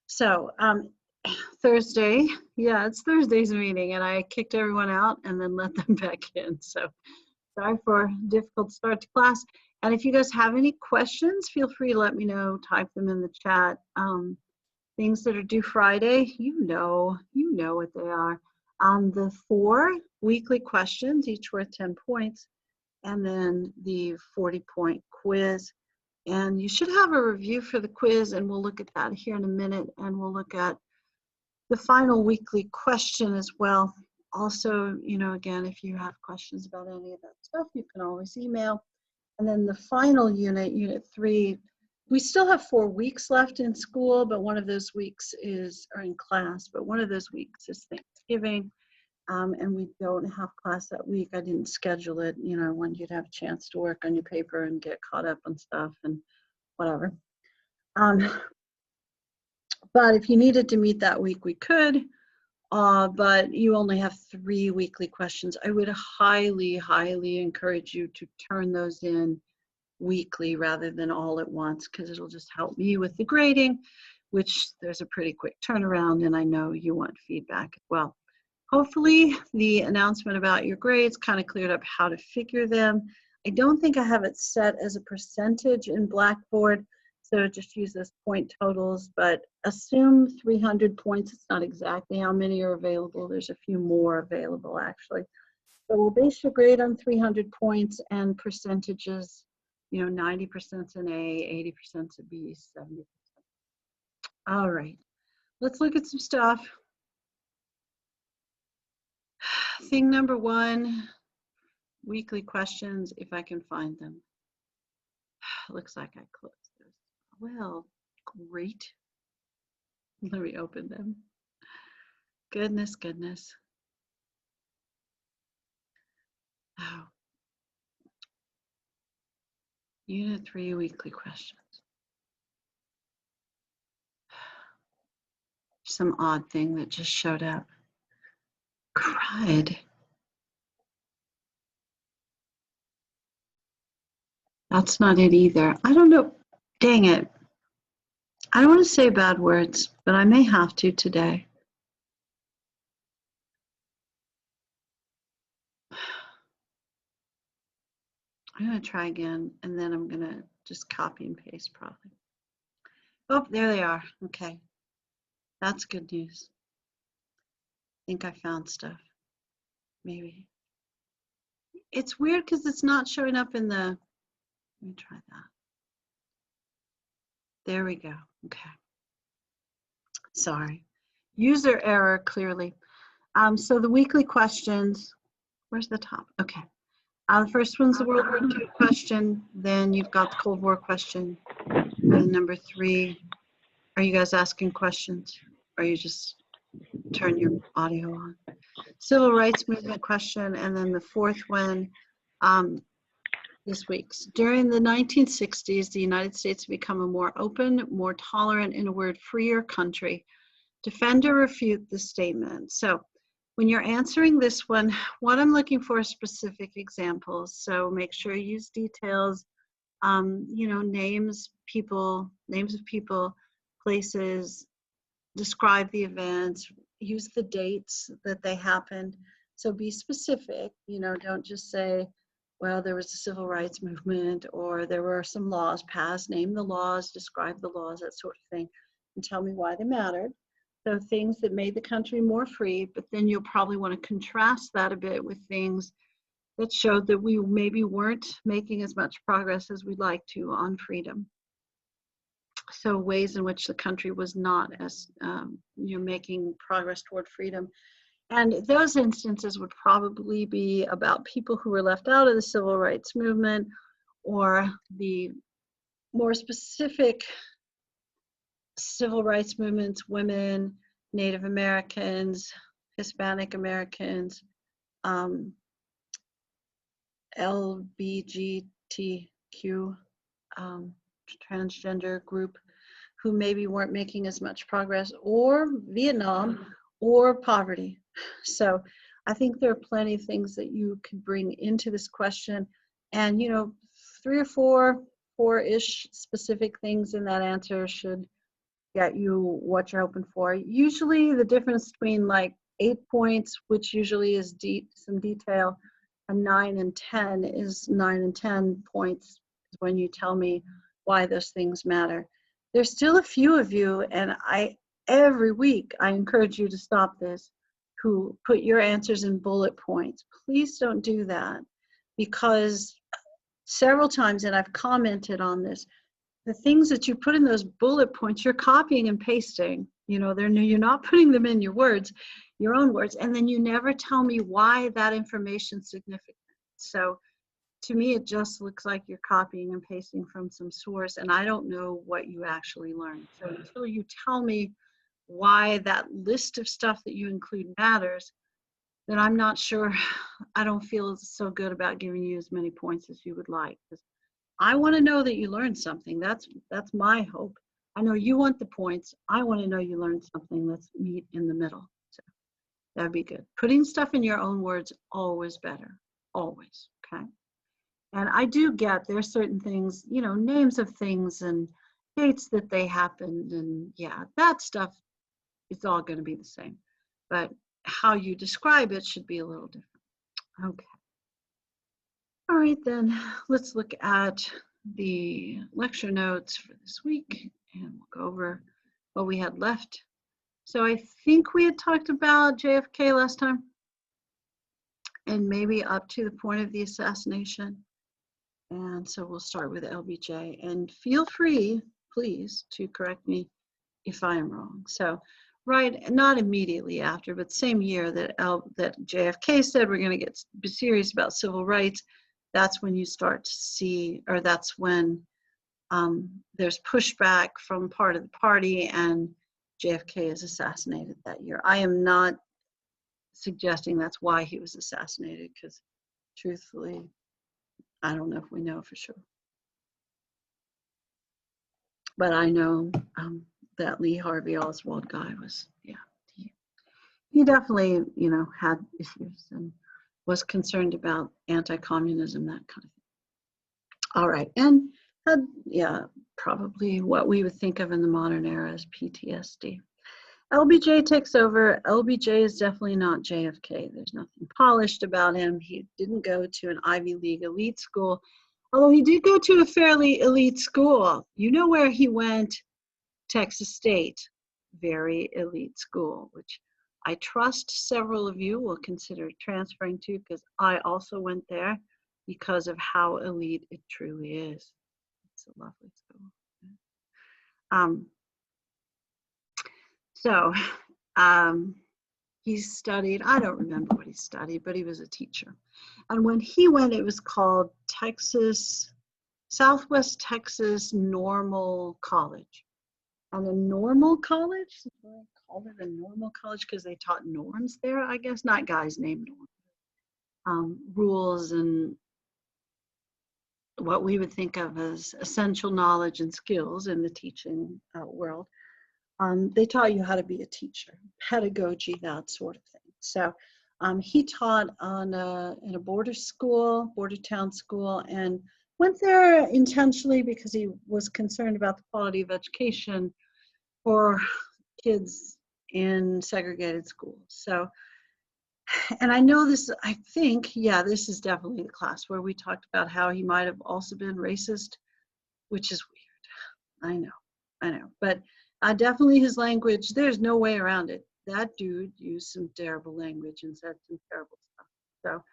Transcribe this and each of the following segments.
So Thursday, yeah, it's Thursday's meeting, and I kicked everyone out and then let them back in. So sorry for a difficult start to class. And if you guys have any questions, feel free to let me know, type them in the chat. Things that are due Friday, you know what they are. The 4 weekly questions, each worth 10 points, and then the 40-point quiz. And you should have a review for the quiz, and we'll look at that here in a minute, and we'll look at the final weekly question as well. Also, again, if you have questions about any of that stuff, you can always email. And then the final unit, Unit 3, we still have 4 weeks left in school, but one of those weeks or in class, but one of those weeks is Thanksgiving, and we don't have class that week. I didn't schedule it, I wanted you to have a chance to work on your paper and get caught up on stuff and whatever. But if you needed to meet that week, we could, but you only have 3 weekly questions. I would highly, highly encourage you to turn those in weekly rather than all at once, because it'll just help me with the grading, which there's a pretty quick turnaround, and I know you want feedback as well. Hopefully the announcement about your grades kind of cleared up how to figure them. I don't think I have it set as a percentage in Blackboard, so just use those point totals, but assume 300 points. It's not exactly how many are available. There's a few more available, actually. So we'll base your grade on 300 points, and percentages, 90%'s an A, 80%'s a B, 70%. All right, let's look at some stuff. Thing number 1, weekly questions, if I can find them. Looks like I closed this. Well, great. Let me open them. Goodness. Oh. Unit 3, weekly questions. Some odd thing that just showed up. Cried. That's not it either. I don't know. Dang it. I don't want to say bad words, but I may have to today. I'm going to try again, and then I'm going to just copy and paste probably. Oh, there they are. Okay. That's good news. I think I found stuff. Maybe. It's weird because it's not showing up in the, let me try that. There we go. Okay. Sorry. User error, clearly. So the weekly questions, where's the top? Okay. The first one's the World War II question. Then you've got the Cold War question. And number 3, are you guys asking questions? Or you just turn your audio on? Civil rights movement question. And then the 4th one, this week's. During the 1960s, the United States became a more open, more tolerant, in a word, freer country. Defend or refute the statement. So when you're answering this one, what I'm looking for is specific examples. So make sure you use details, names of people, places, describe the events, use the dates that they happened. So be specific, don't just say, well, there was a civil rights movement, or there were some laws passed, name the laws, describe the laws, that sort of thing, and tell me why they mattered. So things that made the country more free, but then you'll probably want to contrast that a bit with things that showed that we maybe weren't making as much progress as we'd like to on freedom. So ways in which the country was not as, making progress toward freedom. And those instances would probably be about people who were left out of the civil rights movement, or the more specific civil rights movements, women, Native Americans, Hispanic Americans, LGBTQ, transgender group, who maybe weren't making as much progress, or Vietnam, or poverty. So I think there are plenty of things that you could bring into this question, and 3 or 4-ish specific things in that answer should get you what you're hoping for. Usually the difference between like 8 points, which usually is some detail, and 9 and 10 is 9 and 10 points when you tell me why those things matter. There's still a few of you, and every week I encourage you to stop this, who put your answers in bullet points. Please don't do that, because several times, and I've commented on this, the things that you put in those bullet points, you're copying and pasting. You know, you're not putting them in your words, your own words, and then you never tell me why that information's significant. So to me, it just looks like you're copying and pasting from some source, and I don't know what you actually learned. So until you tell me why that list of stuff that you include matters, then I'm not sure. I don't feel so good about giving you as many points as you would like. I want to know that you learned something. That's my hope. I know you want the points. I want to know you learned something. Let's meet in the middle. So that'd be good. Putting stuff in your own words, always better. Always, okay? And I do get there's certain things, you know, names of things and dates that they happened, and yeah, that stuff is all going to be the same. But how you describe it should be a little different. Okay. All right, then let's look at the lecture notes for this week, and we'll go over what we had left. So I think we had talked about JFK last time, and maybe up to the point of the assassination. And so we'll start with LBJ, and feel free, please, to correct me if I am wrong. So right, not immediately after, but same year that JFK said we're going to be serious about civil rights, that's when you start to see, or that's when there's pushback from part of the party, and JFK is assassinated that year. I am not suggesting that's why he was assassinated, because truthfully, I don't know if we know for sure. But I know that Lee Harvey Oswald guy was, yeah, he definitely, you know, had issues and was concerned about anti-communism, that kind of thing. All right, and had, yeah, probably what we would think of in the modern era as PTSD. LBJ takes over. LBJ is definitely not JFK. There's nothing polished about him. He didn't go to an Ivy League elite school, although he did go to a fairly elite school. You know where he went? Texas State, very elite school, which I trust several of you will consider transferring to, because I also went there because of how elite it truly is. It's a lovely school. He studied, I don't remember what he studied, but he was a teacher. And when he went, it was called Southwest Texas Normal College. And a normal college, I called it a normal college because they taught norms there, I guess, not guys named norms. Rules and what we would think of as essential knowledge and skills in the teaching world. They taught you how to be a teacher, pedagogy, that sort of thing. So he taught in a border town school, and went there intentionally because he was concerned about the quality of education for kids in segregated schools. So, and I know this, I think, yeah, this is definitely the class where we talked about how he might have also been racist, which is weird. I know, but definitely his language, there's no way around it. That dude used some terrible language and said some terrible stuff. So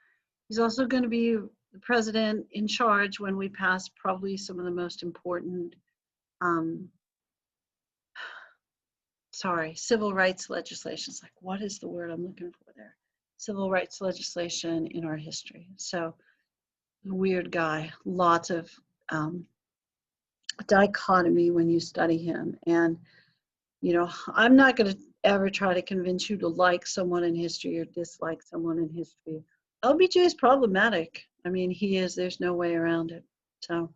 he's also going to be the president in charge when we pass probably some of the most important civil rights legislation. It's like, what is the word I'm looking for there? Civil rights legislation in our history. So, weird guy, lots of dichotomy when you study him. And, you know, I'm not going to ever try to convince you to like someone in history or dislike someone in history. LBJ is problematic. I mean, he is, there's no way around it. So,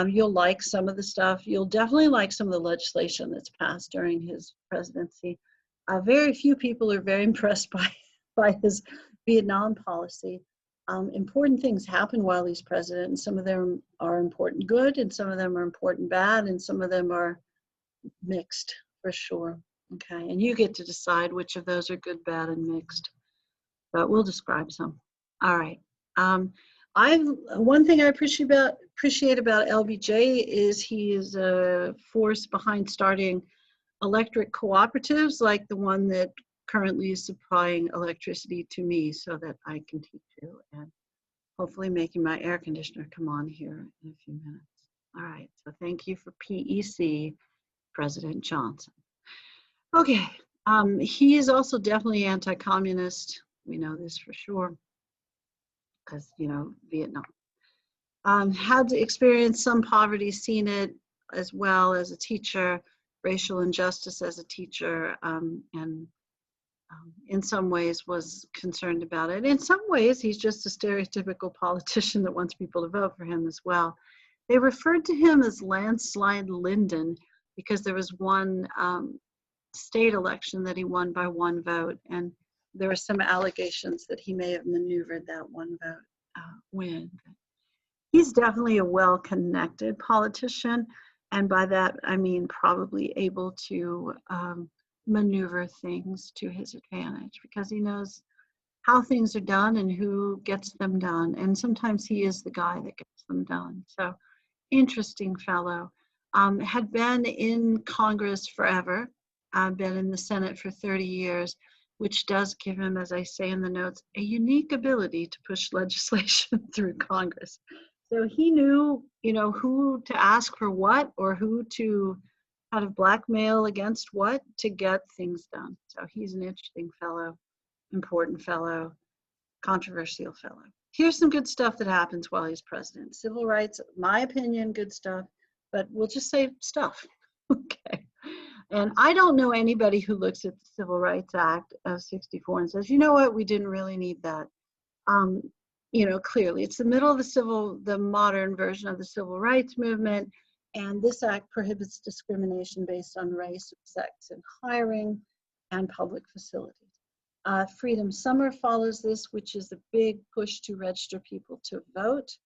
you'll like some of the stuff. You'll definitely like some of the legislation that's passed during his presidency. Very few people are very impressed by his Vietnam policy. Important things happen while he's president, and some of them are important good, and some of them are important bad, and some of them are mixed for sure. Okay, and you get to decide which of those are good, bad, and mixed. But we'll describe some. All right. One thing I appreciate about LBJ is he is a force behind starting electric cooperatives like the one that currently is supplying electricity to me so that I can teach you, and hopefully making my air conditioner come on here in a few minutes. All right, so thank you for PEC, President Johnson. Okay, he is also definitely anti-communist. We know this for sure because, you know, Vietnam. Had to experience some poverty, seen it as well as a teacher, racial injustice as a teacher, and in some ways was concerned about it. In some ways, he's just a stereotypical politician that wants people to vote for him as well. They referred to him as Landslide Lyndon because there was one state election that he won by one vote, and there were some allegations that he may have maneuvered that one vote win. He's definitely a well-connected politician, and by that I mean probably able to maneuver things to his advantage because he knows how things are done and who gets them done, and sometimes he is the guy that gets them done. So interesting fellow. Had been in Congress forever, been in the Senate for 30 years, which does give him, as I say in the notes, a unique ability to push legislation through Congress. So he knew, you know, who to ask for what or who to kind of blackmail against what to get things done. So he's an interesting fellow, important fellow, controversial fellow. Here's some good stuff that happens while he's president. Civil rights, my opinion, good stuff, but we'll just say stuff. Okay. And I don't know anybody who looks at the Civil Rights Act of 64 and says, you know what, we didn't really need that. You know, clearly it's the middle of the modern version of the civil rights movement. And this act prohibits discrimination based on race, sex, and hiring and public facilities. Freedom Summer follows this, which is a big push to register people to vote,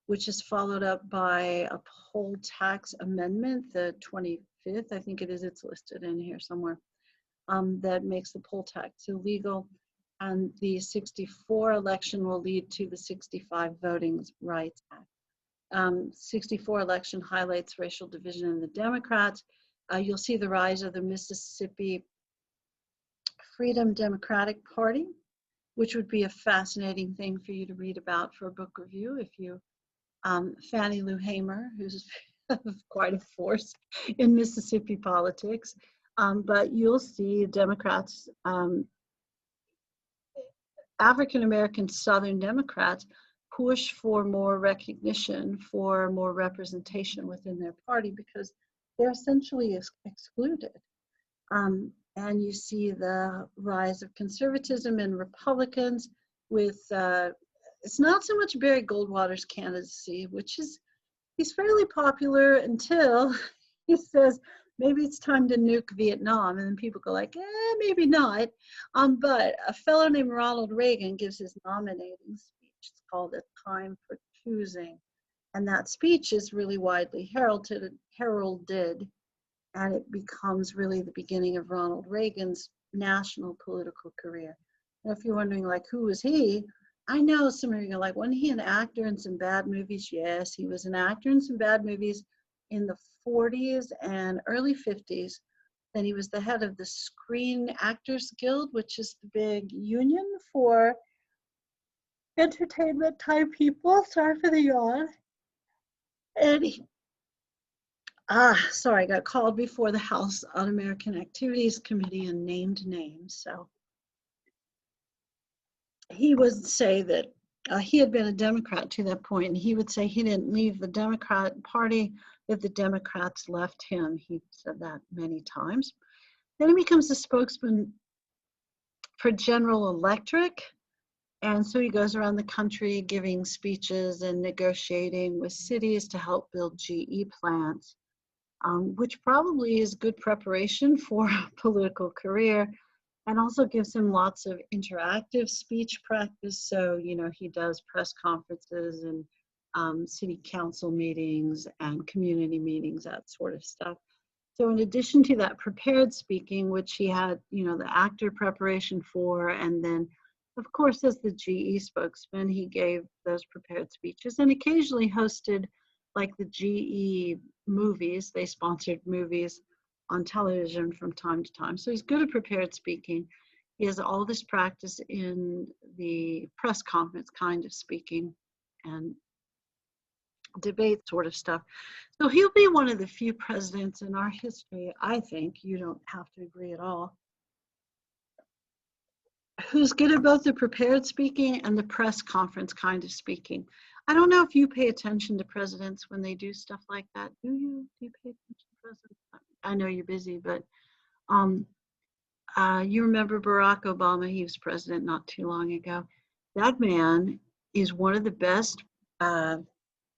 which is followed up by a poll tax amendment, the 25th, I think it is, it's listed in here somewhere, that makes the poll tax illegal. And the 64 election will lead to the 65 Voting Rights Act. 64 election highlights racial division in the Democrats. You'll see the rise of the Mississippi Freedom Democratic Party, which would be a fascinating thing for you to read about for a book review if you, Fannie Lou Hamer, who's quite a force in Mississippi politics. But you'll see Democrats, African-American Southern Democrats push for more recognition, for more representation within their party because they're essentially excluded. And you see the rise of conservatism and Republicans with, it's not so much Barry Goldwater's candidacy, which is, he's fairly popular until he says, maybe it's time to nuke Vietnam. And then people go like, maybe not. But a fellow named Ronald Reagan gives his nominating speech. It's called A Time for Choosing. And that speech is really widely heralded, and it becomes really the beginning of Ronald Reagan's national political career. And if you're wondering, like, who was he? I know some of you are like, wasn't he an actor in some bad movies? Yes, he was an actor in some bad movies in the 40s and early 50s. Then he was the head of the Screen Actors Guild, which is the big union for entertainment type people. Sorry for the yawn. And sorry, I got called before the House Un-American Activities Committee and named names. So he would say that he had been a Democrat to that point, and he would say he didn't leave the Democrat Party, that the Democrats left him. He said that many times. Then he becomes the spokesman for General Electric. And so he goes around the country giving speeches and negotiating with cities to help build GE plants, which probably is good preparation for a political career, and also gives him lots of interactive speech practice. So, you know, he does press conferences and city council meetings and community meetings, that sort of stuff. So in addition to that prepared speaking, which he had, you know, the actor preparation for, and then, of course, as the GE spokesman, he gave those prepared speeches and occasionally hosted like the GE movies. They sponsored movies on television from time to time. So he's good at prepared speaking. He has all this practice in the press conference kind of speaking and debate sort of stuff. So he'll be one of the few presidents in our history, I think, you don't have to agree at all, who's good at both the prepared speaking and the press conference kind of speaking. I don't know if you pay attention to presidents when they do stuff like that. Do you? Do you pay attention to presidents? I know you're busy, but you remember Barack Obama? He was president not too long ago. That man is one of the best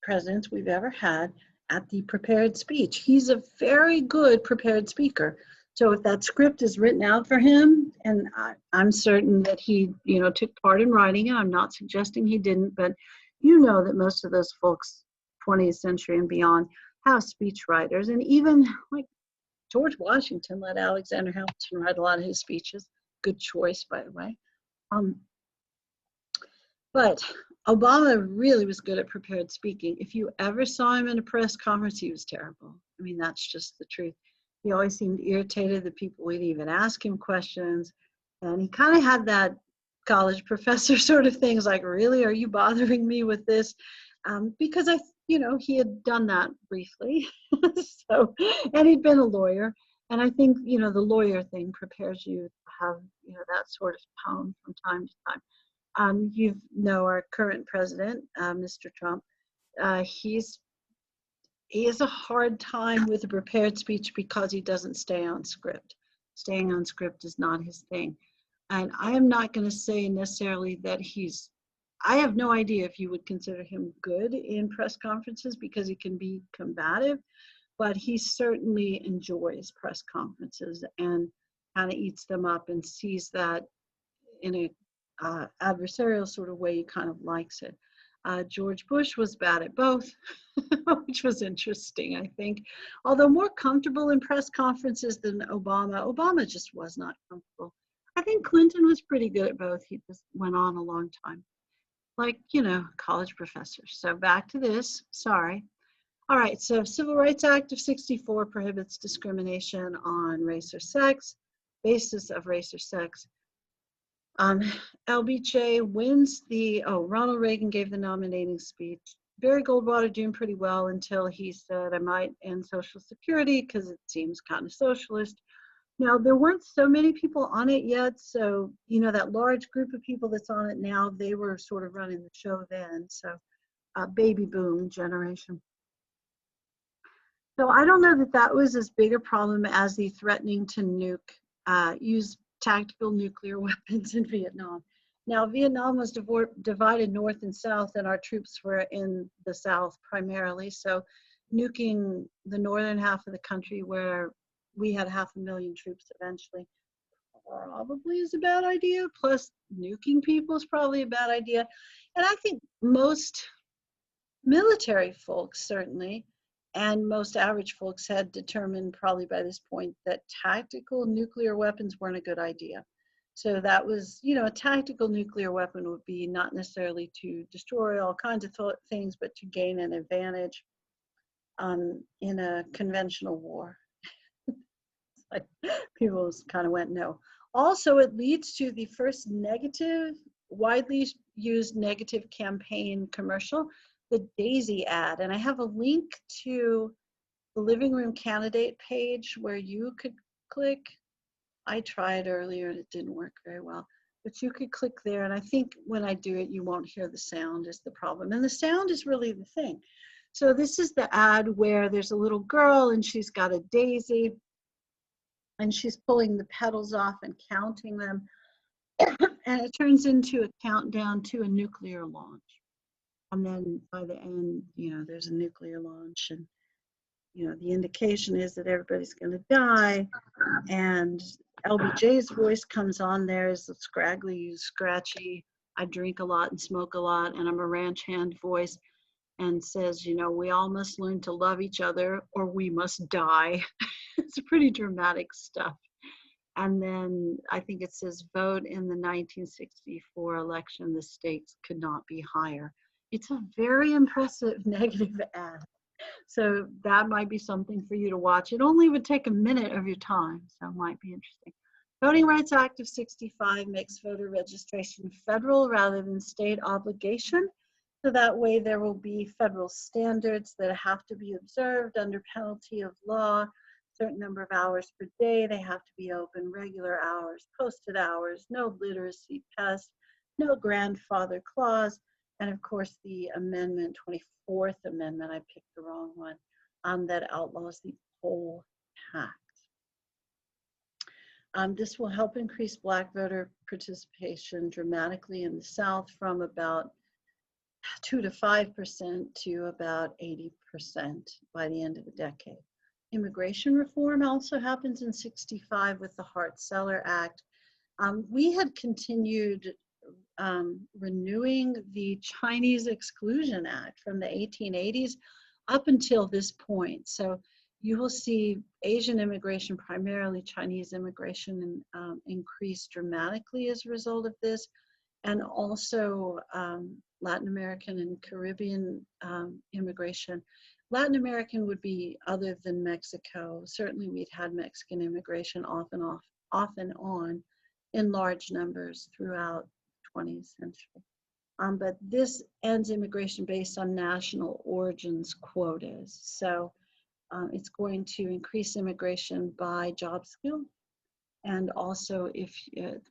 presidents we've ever had at the prepared speech. He's a very good prepared speaker. So if that script is written out for him, and I'm certain that he, you know, took part in writing it, I'm not suggesting he didn't, but you know that most of those folks, 20th century and beyond, have speech writers. And even like George Washington let Alexander Hamilton write a lot of his speeches. Good choice, by the way. But Obama really was good at prepared speaking. If you ever saw him in a press conference, he was terrible. I mean, that's just the truth. He always seemed irritated that people would even ask him questions. And he kind of had that college professor sort of things like, really, are you bothering me with this? Because you know, he had done that briefly. So, and he'd been a lawyer. And I think, you know, the lawyer thing prepares you to have, you know, that sort of tone from time to time. You know our current president, Mr. Trump. He has a hard time with a prepared speech because he doesn't stay on script. Staying on script is not his thing. And I am not going to say necessarily that I have no idea if you would consider him good in press conferences because he can be combative, but he certainly enjoys press conferences and kind of eats them up and sees that in a adversarial sort of way, he kind of likes it. George Bush was bad at both, which was interesting, I think. Although more comfortable in press conferences than Obama. Obama just was not comfortable. I think Clinton was pretty good at both. He just went on a long time. Like, you know, college professors. So back to this, sorry. All right, so Civil Rights Act of 64 prohibits discrimination on race or sex, basis of race or sex. LBJ wins Ronald Reagan gave the nominating speech. Barry Goldwater doing pretty well until he said, I might end Social Security because it seems kind of socialist. Now, there weren't so many people on it yet, so, you know, that large group of people that's on it now, they were sort of running the show then, so baby boom generation. So I don't know that that was as big a problem as the threatening to use tactical nuclear weapons in Vietnam. Now, Vietnam was divided north and south, and our troops were in the south primarily. So nuking the northern half of the country where we had 500,000 troops eventually probably is a bad idea. Plus, nuking people is probably a bad idea. And I think most military folks, certainly, and most average folks had determined probably by this point that tactical nuclear weapons weren't a good idea. So that was, you know, a tactical nuclear weapon would be not necessarily to destroy all kinds of things, but to gain an advantage in a conventional war. Like, people kind of went no. Also, it leads to the first widely used negative campaign commercial, the Daisy ad. And I have a link to the Living Room candidate page where you could click. I tried earlier and it didn't work very well, but you could click there. And I think when I do it, you won't hear the sound is the problem. And the sound is really the thing. So this is the ad where there's a little girl and she's got a daisy and she's pulling the petals off and counting them. And it turns into a countdown to a nuclear launch. And then by the end, you know, there's a nuclear launch and, you know, the indication is that everybody's going to die. And LBJ's voice comes on there as a scraggly, scratchy, I drink a lot and smoke a lot, and I'm a ranch hand voice, and says, you know, we all must learn to love each other or we must die. It's pretty dramatic stuff. And then I think it says vote in the 1964 election, the stakes could not be higher. It's a very impressive negative ad. So that might be something for you to watch. It only would take a minute of your time, so it might be interesting. Voting Rights Act of 65 makes voter registration federal rather than state obligation. So that way there will be federal standards that have to be observed under penalty of law. Certain number of hours per day, they have to be open, regular hours, posted hours, no literacy test, no grandfather clause, and of course the amendment, 24th Amendment, I picked the wrong one, that outlaws the poll tax. This will help increase Black voter participation dramatically in the South from about 2 to 5% to about 80% by the end of the decade. Immigration reform also happens in 65 with the Hart-Celler Act. We had continued renewing the Chinese Exclusion Act from the 1880s up until this point. So you will see Asian immigration, primarily Chinese immigration, increase dramatically as a result of this, and also Latin American and Caribbean immigration. Latin American would be other than Mexico. Certainly we'd had Mexican immigration off and on in large numbers throughout the 20th century. But this ends immigration based on national origins quotas. So it's going to increase immigration by job skill. And also if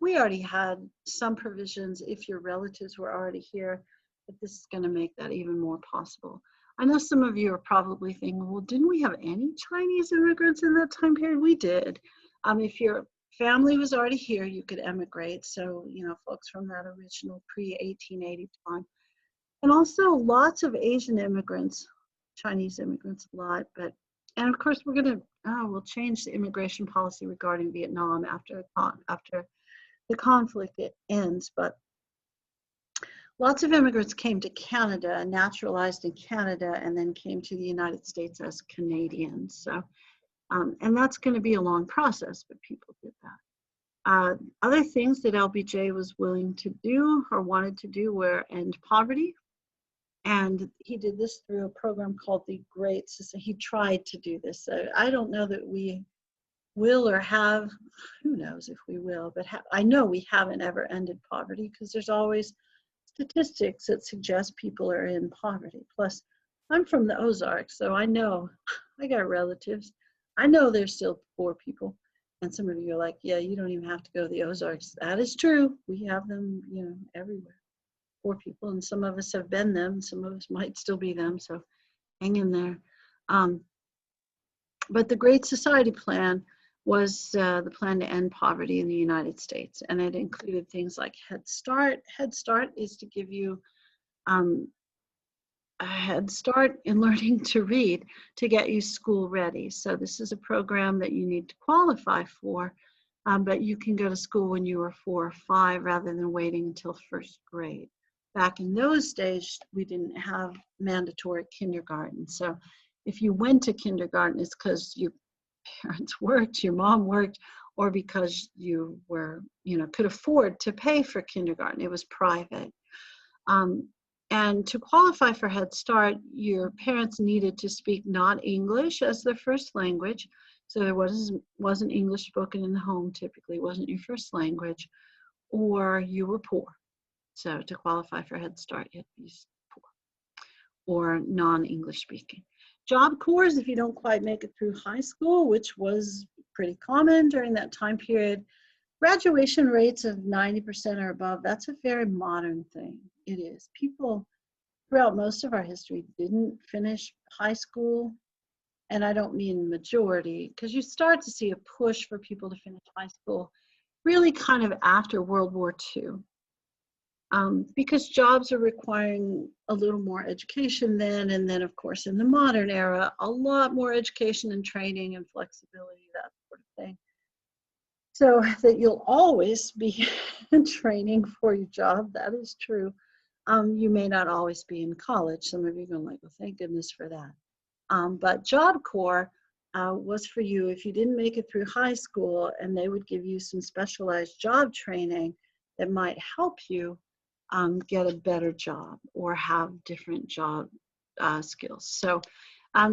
we already had some provisions if your relatives were already here, but this is going to make that even more possible. I know some of you are probably thinking, well, didn't we have any Chinese immigrants in that time period? We did. If your family was already here, you could emigrate. So, you know, folks from that original pre-1880 time. And also lots of Asian immigrants, Chinese immigrants a lot, and of course we're going to, we'll change the immigration policy regarding Vietnam after the conflict ends, but lots of immigrants came to Canada, naturalized in Canada, and then came to the United States as Canadians. So, and that's going to be a long process, but people did that. Other things that LBJ was willing to do or wanted to do were end poverty. And he did this through a program called the Great Society. He tried to do this. So I don't know that we will or have, who knows if we will, but I know we haven't ever ended poverty because there's always statistics that suggest people are in poverty. Plus, I'm from the Ozarks, so I know, I got relatives. I know there's still poor people. And some of you are like, yeah, you don't even have to go to the Ozarks. That is true. We have them, you know, everywhere. Poor people, and some of us have been them. Some of us might still be them, so hang in there. But the Great Society Plan was the plan to end poverty in the United States, and it included things like Head Start. Head Start is to give you a head start in learning to read to get you school ready. So this is a program that you need to qualify for, but you can go to school when you were 4 or 5 rather than waiting until first grade. Back in those days, we didn't have mandatory kindergarten. So if you went to kindergarten, it's because your parents worked, your mom worked, or because you were, you know, could afford to pay for kindergarten. It was private. And to qualify for Head Start, your parents needed to speak not English as their first language. So there wasn't English spoken in the home, typically, it wasn't your first language, or you were poor. So to qualify for Head Start, you had to be poor or non-English speaking. Job Corps, if you don't quite make it through high school, which was pretty common during that time period, graduation rates of 90% or above, that's a very modern thing. It is. People throughout most of our history didn't finish high school, and I don't mean majority, because you start to see a push for people to finish high school really kind of after World War II. Because jobs are requiring a little more education then, and then of course in the modern era, a lot more education and training and flexibility, that sort of thing. So that you'll always be in training for your job, that is true. You may not always be in college. Some of you are going like, well, thank goodness for that. But Job Corps was for you if you didn't make it through high school, and they would give you some specialized job training that might help you get a better job or have different job skills. So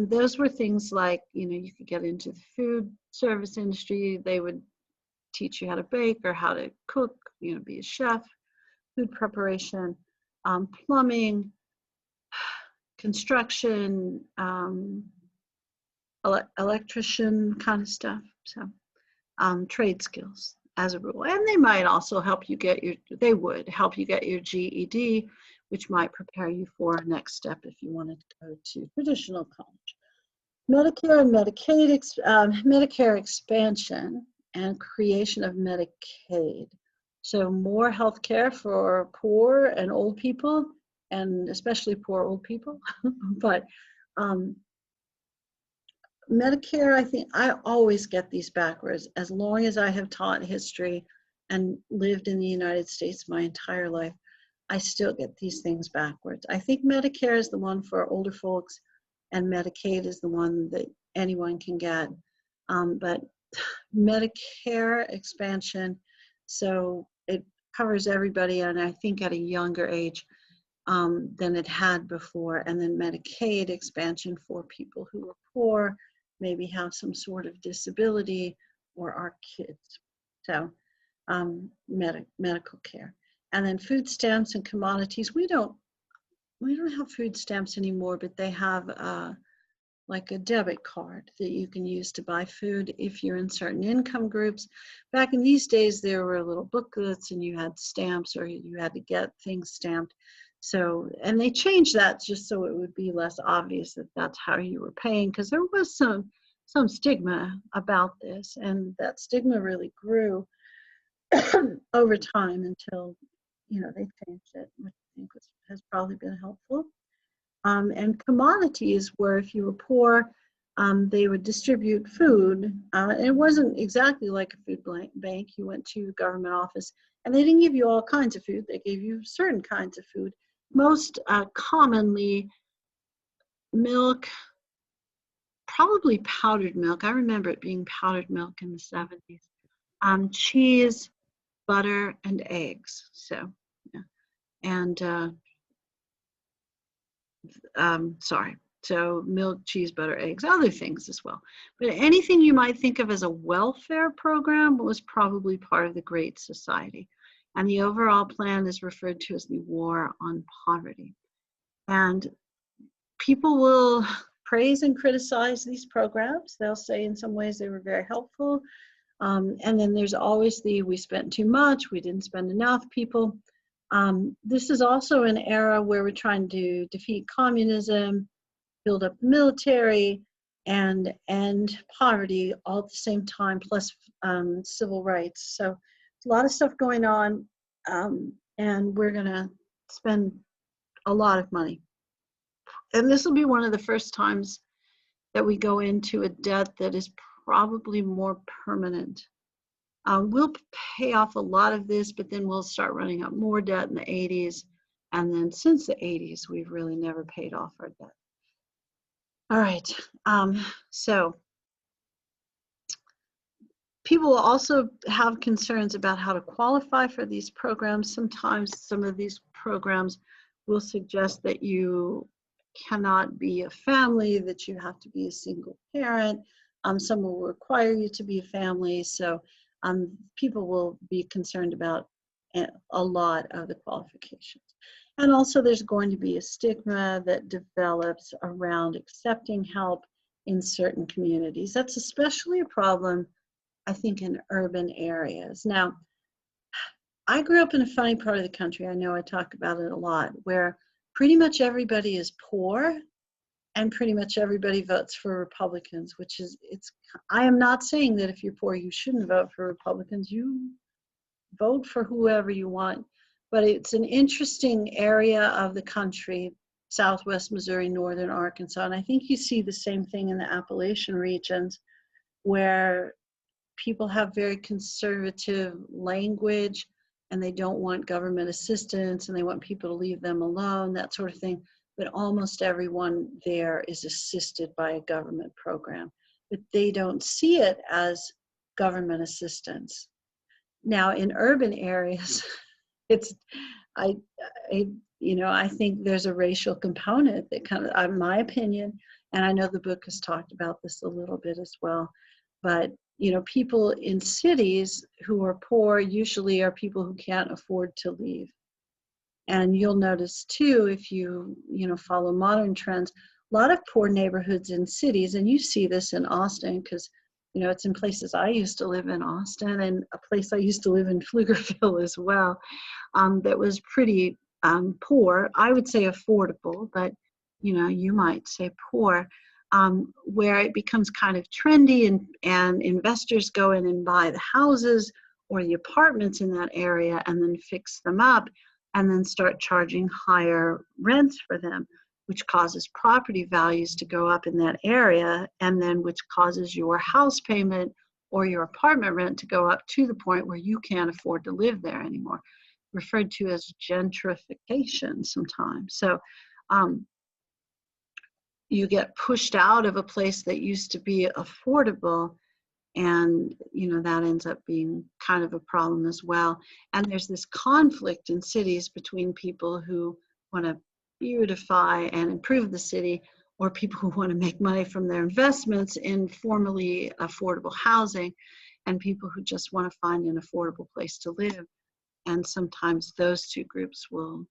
those were things like, you could get into the food service industry. They would teach you how to bake or how to cook, be a chef, food preparation, plumbing, construction, electrician kind of stuff. So trade skills as a rule. And they might also help you get they would help you get your GED, which might prepare you for next step if you wanted to go to traditional college. Medicare and Medicaid, Medicare expansion and creation of Medicaid. So more health care for poor and old people, and especially poor old people. But Medicare, I think I always get these backwards. As long as I have taught history and lived in the United States my entire life, I still get these things backwards. I think Medicare is the one for older folks, and Medicaid is the one that anyone can get. But Medicare expansion, so it covers everybody, and I think at a younger age than it had before. And then Medicaid expansion for people who are poor, maybe have some sort of disability, or are kids. So medical care. And then food stamps and commodities. We don't have food stamps anymore, but they have like a debit card that you can use to buy food if you're in certain income groups. Back in these days, there were little booklets and you had stamps, or you had to get things stamped. So, and they changed that just so it would be less obvious that that's how you were paying, because there was some stigma about this, and that stigma really grew over time until, they changed it, which I think has probably been helpful. And commodities were, if you were poor, they would distribute food. It wasn't exactly like a food bank. You went to a government office, and they didn't give you all kinds of food. They gave you certain kinds of food. Most commonly, milk, probably powdered milk. I remember it being powdered milk in the 70s. Cheese, butter, and eggs. So, yeah. And so milk, cheese, butter, eggs, other things as well. But anything you might think of as a welfare program was probably part of the Great Society. And the overall plan is referred to as the War on Poverty. And people will praise and criticize these programs. They'll say in some ways they were very helpful. And then there's always we spent too much, we didn't spend enough people. This is also an era where we're trying to defeat communism, build up the military, and end poverty all at the same time, plus civil rights. So a lot of stuff going on, and we're going to spend a lot of money. And this will be one of the first times that we go into a debt that is probably more permanent. We'll pay off a lot of this, but then we'll start running up more debt in the 80s. And then since the 80s, we've really never paid off our debt. All right, so people will also have concerns about how to qualify for these programs. Sometimes some of these programs will suggest that you cannot be a family, that you have to be a single parent. Some will require you to be a family. So people will be concerned about a lot of the qualifications. And also there's going to be a stigma that develops around accepting help in certain communities. That's especially a problem, I think, in urban areas. Now, I grew up in a funny part of the country. I know I talk about it a lot, where pretty much everybody is poor and pretty much everybody votes for Republicans, which is, I am not saying that if you're poor, you shouldn't vote for Republicans. You vote for whoever you want. But it's an interesting area of the country, Southwest Missouri, Northern Arkansas. And I think you see the same thing in the Appalachian regions, where people have very conservative language and they don't want government assistance and they want people to leave them alone, that sort of thing. But almost everyone there is assisted by a government program. but they don't see it as government assistance. Now, in urban areas, it's, I, I think there's a racial component that kind of, in my opinion, and I know the book has talked about this a little bit as well, but, people in cities who are poor usually are people who can't afford to leave. And you'll notice too, if you follow modern trends, a lot of poor neighborhoods in cities, and you see this in Austin because it's in places I used to live in, Austin, and a place I used to live in, Pflugerville as well, that was pretty poor. I would say affordable, but you might say poor, where it becomes kind of trendy, and investors go in and buy the houses or the apartments in that area and then fix them up and then start charging higher rents for them, which causes property values to go up in that area, and then which causes your house payment or your apartment rent to go up to the point where you can't afford to live there anymore, referred to as gentrification sometimes. So you get pushed out of a place that used to be affordable, and that ends up being kind of a problem as well. And there's this conflict in cities between people who want to beautify and improve the city, or people who want to make money from their investments in formerly affordable housing, and people who just want to find an affordable place to live. And sometimes those two groups will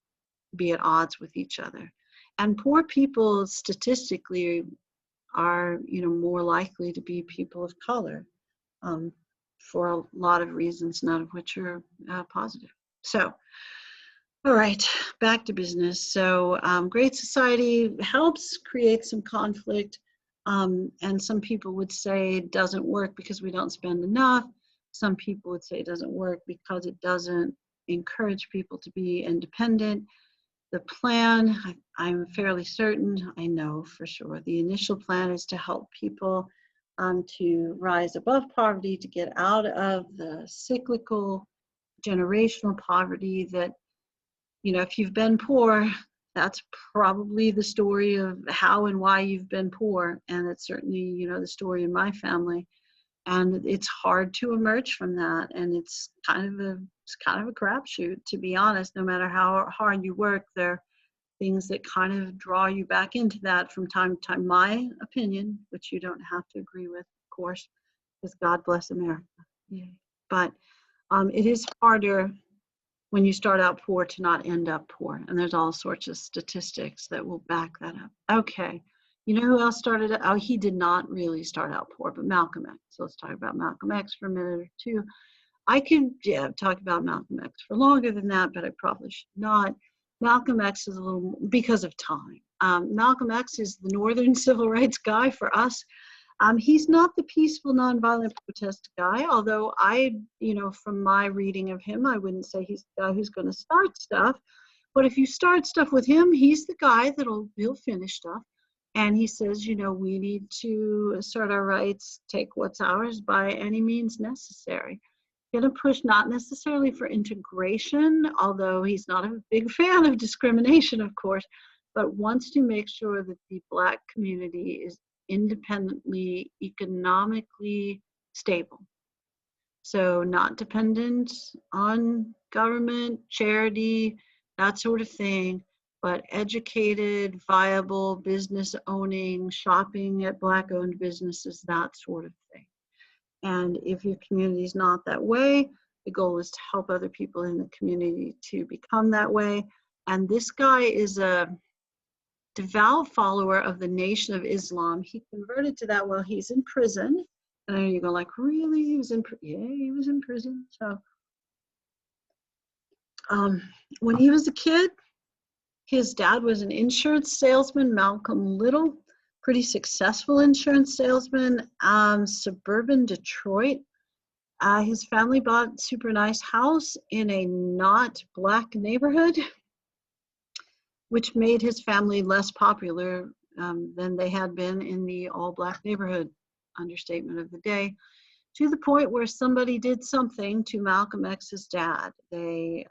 be at odds with each other. And poor people statistically are more likely to be people of color, for a lot of reasons, none of which are positive. So, all right, back to business. So Great Society helps create some conflict, and some people would say it doesn't work because we don't spend enough. Some people would say it doesn't work because it doesn't encourage people to be independent. The plan, I'm fairly certain, I know for sure, the initial plan is to help people to rise above poverty, to get out of the cyclical generational poverty that, if you've been poor, that's probably the story of how and why you've been poor. And it's certainly, the story in my family. And it's hard to emerge from that. And it's kind of a crapshoot, to be honest. No matter how hard you work, there are things that kind of draw you back into that from time to time. My opinion, which you don't have to agree with, of course, is God bless America. Yay. But it is harder when you start out poor to not end up poor. And there's all sorts of statistics that will back that up. Okay. You know who else started? Oh, he did not really start out poor, but Malcolm X. So let's talk about Malcolm X for a minute or two. I could talk about Malcolm X for longer than that, but I probably should not. Malcolm X is a little, because of time. Malcolm X is the Northern civil rights guy for us. He's not the peaceful, nonviolent protest guy, although from my reading of him, I wouldn't say he's the guy who's going to start stuff. But if you start stuff with him, he's the guy he'll finish stuff. And he says, we need to assert our rights, take what's ours by any means necessary. Going to push not necessarily for integration, although he's not a big fan of discrimination, of course, but wants to make sure that the Black community is independently, economically stable. So not dependent on government, charity, that sort of thing, but educated, viable, business owning, shopping at Black-owned businesses, that sort of thing. And if your community is not that way, the goal is to help other people in the community to become that way. And this guy is a devout follower of the Nation of Islam. He converted to that while he's in prison. And then you go like, really? He was in prison? Yeah, he was in prison. So when he was a kid, his dad was an insurance salesman, Malcolm Little, pretty successful insurance salesman, suburban Detroit. His family bought a super nice house in a not Black neighborhood, which made his family less popular than they had been in the all-Black neighborhood, understatement of the day, to the point where somebody did something to Malcolm X's dad. They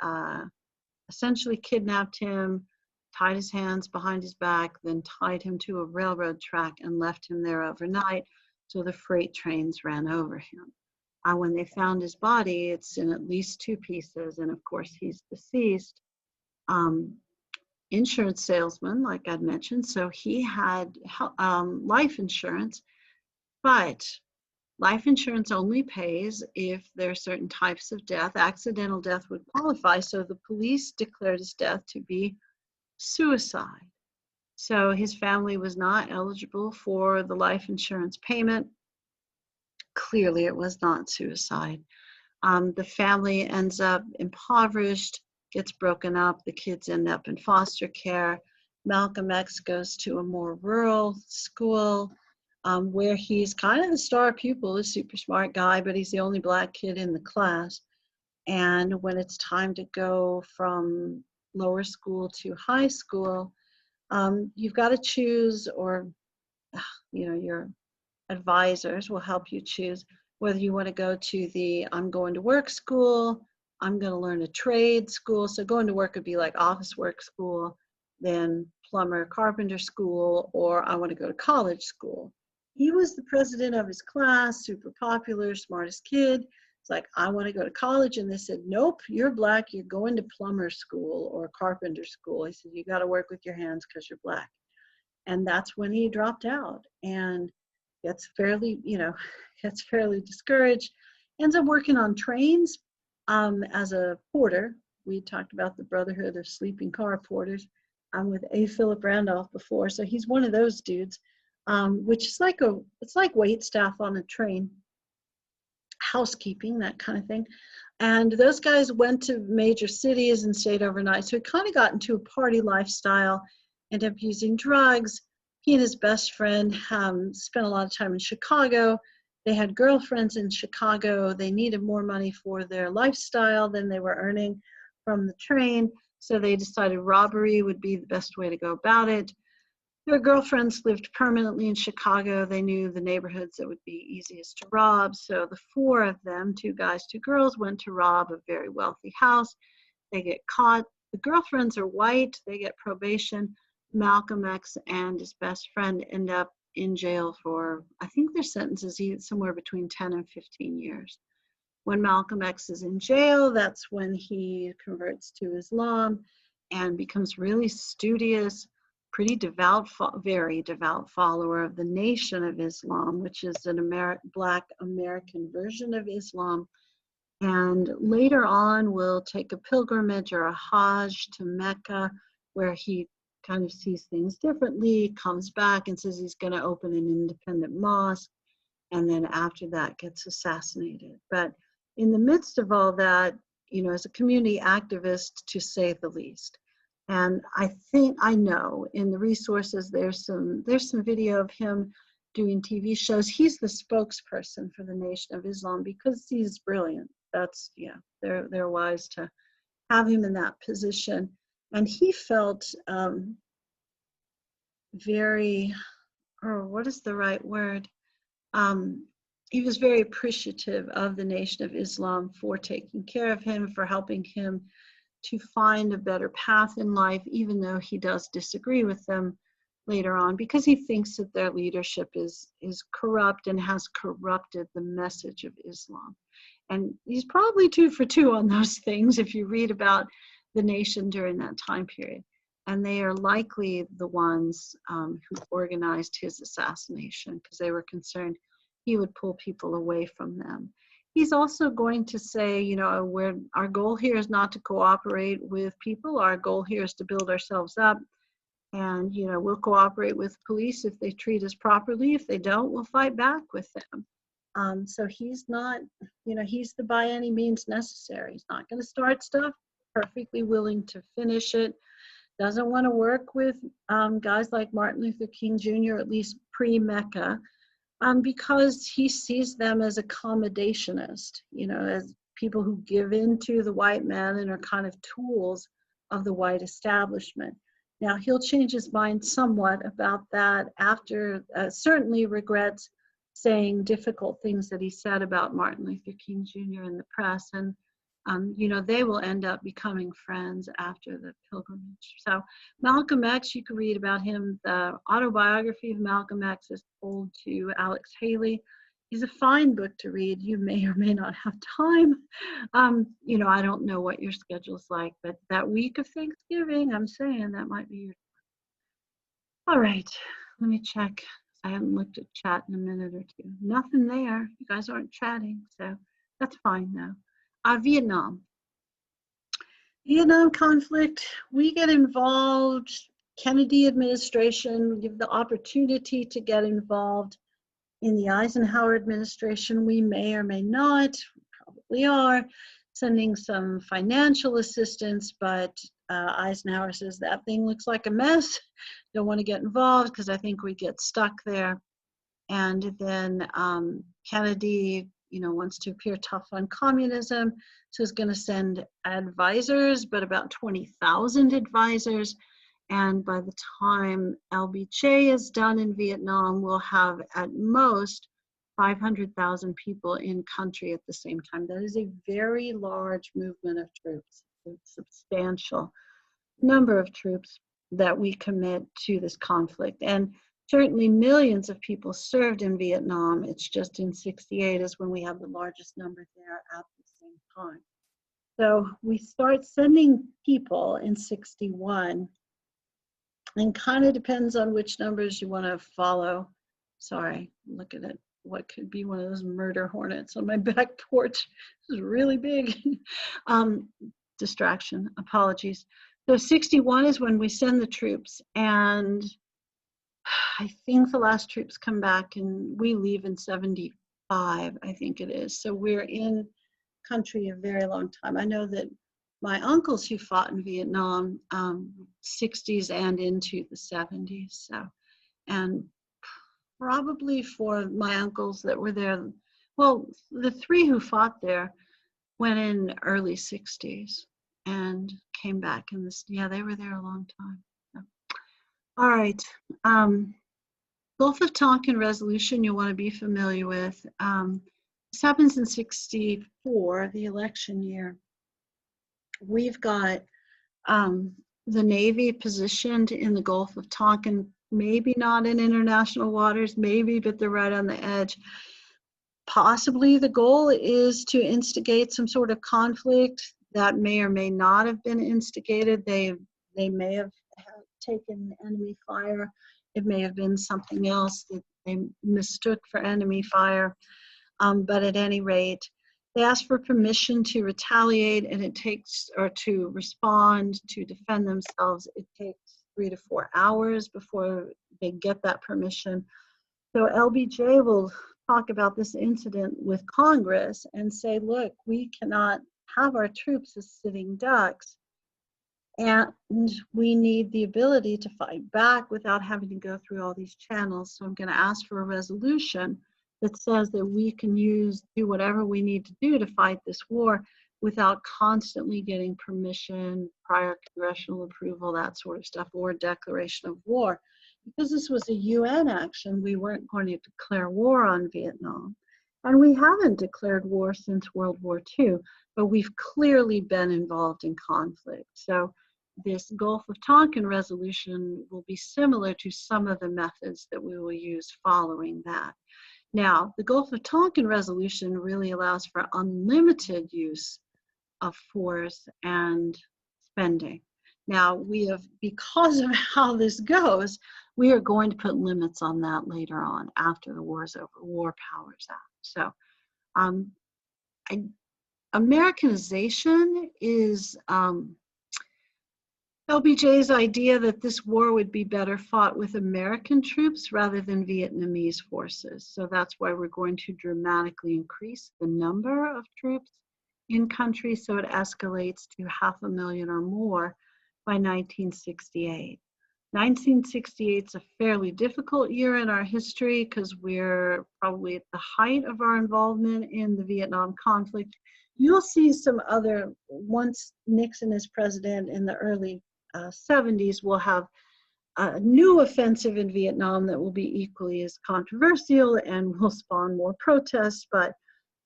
essentially kidnapped him, tied his hands behind his back, then tied him to a railroad track and left him there overnight So the freight trains ran over him. When they found his body, it's in at least 2 pieces, and of course he's deceased. Insurance salesman, like I'd mentioned, so he had life insurance, but life insurance only pays if there are certain types of death. Accidental death would qualify, so the police declared his death to be suicide. So his family was not eligible for the life insurance payment. Clearly, it was not suicide. The family ends up impoverished, gets broken up, the kids end up in foster care. Malcolm X goes to a more rural school where he's kind of the star pupil, a super smart guy, but he's the only Black kid in the class. And when it's time to go from lower school to high school, you've got to choose, or your advisors will help you choose whether you want to go to the I'm going to work school, I'm going to learn a trade school. So going to work would be like office work school, then plumber, carpenter school, or I want to go to college school. He was the president of his class, super popular, smartest kid. It's like, I want to go to college. And they said, nope, you're Black, you're going to plumber school or carpenter school. He said, you got to work with your hands because you're Black. And that's when he dropped out and gets fairly discouraged, ends up working on trains as a porter. We talked about the Brotherhood of Sleeping Car Porters with A. Philip Randolph before. So he's one of those dudes, which is it's like wait staff on a train, housekeeping, that kind of thing. And those guys went to major cities and stayed overnight. So he kind of got into a party lifestyle, ended up using drugs. He and his best friend spent a lot of time in Chicago. They had girlfriends in Chicago. They needed more money for their lifestyle than they were earning from the train. So they decided robbery would be the best way to go about it. Their girlfriends lived permanently in Chicago. They knew the neighborhoods that would be easiest to rob. So the 4 of them, 2 guys, 2 girls, went to rob a very wealthy house. They get caught. The girlfriends are white. They get probation. Malcolm X and his best friend end up in jail for, I think their sentences somewhere between 10 and 15 years. When Malcolm X is in jail, that's when he converts to Islam and becomes really studious, pretty devout, very devout follower of the Nation of Islam, which is an Black American version of Islam. And later on will take a pilgrimage or a Hajj to Mecca, where he kind of sees things differently, comes back and says he's going to open an independent mosque, and then after that gets assassinated. But in the midst of all that, as a community activist, to say the least. And I know in the resources there's some video of him doing TV shows. He's the spokesperson for the Nation of Islam because he's brilliant. That's, they're wise to have him in that position. And he felt what is the right word? He was very appreciative of the Nation of Islam for taking care of him, for helping him to find a better path in life, even though he does disagree with them later on, because he thinks that their leadership is corrupt and has corrupted the message of Islam. And he's probably 2 for 2 on those things if you read about the nation during that time period. And they are likely the ones who organized his assassination because they were concerned he would pull people away from them. He's also going to say, our goal here is not to cooperate with people. Our goal here is to build ourselves up. And, we'll cooperate with police if they treat us properly. If they don't, we'll fight back with them. So he's not, he's the by any means necessary. He's not going to start stuff, perfectly willing to finish it. Doesn't want to work with guys like Martin Luther King Jr., at least pre-Mecca, because he sees them as accommodationist, as people who give in to the white man and are kind of tools of the white establishment. Now, he'll change his mind somewhat about that after, certainly regrets saying difficult things that he said about Martin Luther King Jr. in the press. And you know, they will end up becoming friends after the pilgrimage. So Malcolm X, you can read about him. The autobiography of Malcolm X is told to Alex Haley. Is a fine book to read. You may or may not have time. You know, I don't know what your schedule's like, but that week of Thanksgiving, I'm saying that might be your. All right, let me check. I haven't looked at chat in a minute or two. Nothing there. You guys aren't chatting, so that's fine though. Vietnam. Vietnam conflict, we get involved. Kennedy administration, give the opportunity to get involved. In the Eisenhower administration, we may or may not, probably are, sending some financial assistance, but Eisenhower says that thing looks like a mess. Don't want to get involved because I think we get stuck there. And then Kennedy, you know, wants to appear tough on communism, so is going to send advisors, but about 20,000 advisors. And by the time LBJ is done in Vietnam, we'll have at most 500,000 people in country at the same time. That is a very large movement of troops, a substantial number of troops that we commit to this conflict. And certainly millions of people served in Vietnam. It's just in '68 is when we have the largest number there at the same time. So we start sending people in '61. And kind of depends on which numbers you want to follow. Sorry, look at it. What could be one of those murder hornets on my back porch? This is really big. Distraction, apologies. So 61 is when we send the troops, and I think the last troops come back and we leave in 75, I think it is. So we're in country a very long time. I know that my uncles who fought in Vietnam, 60s and into the 70s. So, and probably for my uncles that were there, well, the three who fought there went in early 60s and came back in this, yeah, they were there a long time. So. All right, Gulf of Tonkin resolution you'll want to be familiar with. This happens in '64, the election year. We've got the Navy positioned in the Gulf of Tonkin, maybe not in international waters, maybe, but they're right on the edge. Possibly the goal is to instigate some sort of conflict that may or may not have been instigated. They may have taken enemy fire. It may have been something else that they mistook for enemy fire. But at any rate, they ask for permission to retaliate, and it takes, or to respond, to defend themselves. It takes 3 to 4 hours before they get that permission. So LBJ will talk about this incident with Congress and say, look, we cannot have our troops as sitting ducks, and we need the ability to fight back without having to go through all these channels. So I'm going to ask for a resolution that says that we can do whatever we need to do to fight this war without constantly getting permission, prior congressional approval, that sort of stuff, or declaration of war. Because this was a UN action, we weren't going to declare war on Vietnam. And we haven't declared war since World War II, but we've clearly been involved in conflict. So this Gulf of Tonkin resolution will be similar to some of the methods that we will use following that. Now, the Gulf of Tonkin resolution really allows for unlimited use of force and spending. Now, we have, because of how this goes, we are going to put limits on that later on after the war is over, War Powers Act. So, Americanization is LBJ's idea that this war would be better fought with American troops rather than Vietnamese forces. So that's why we're going to dramatically increase the number of troops in country, so it escalates to 500,000 or more by 1968. 1968 is a fairly difficult year in our history because we're probably at the height of our involvement in the Vietnam conflict. You'll see some other, once Nixon is president in the early 70s, we'll have a new offensive in Vietnam that will be equally as controversial and will spawn more protests. But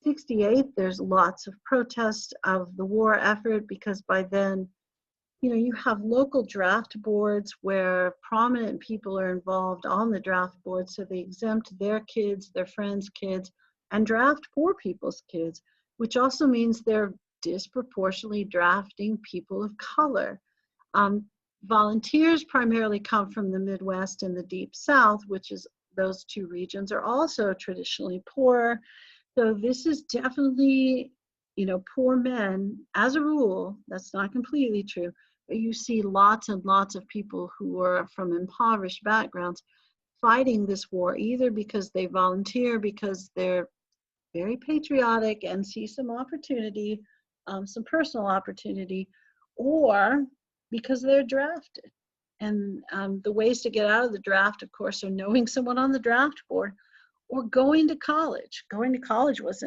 68, there's lots of protests of the war effort because by then, you have local draft boards where prominent people are involved on the draft board, so they exempt their kids, their friends' kids, and draft poor people's kids, which also means they're disproportionately drafting people of color. Volunteers primarily come from the Midwest and the Deep South, which is those two regions are also traditionally poor. So this is definitely, poor men, as a rule, that's not completely true, but you see lots and lots of people who are from impoverished backgrounds fighting this war, either because they volunteer, because they're very patriotic and see some opportunity, some personal opportunity, or because they're drafted. And the ways to get out of the draft, of course, are knowing someone on the draft board or going to college. Going to college was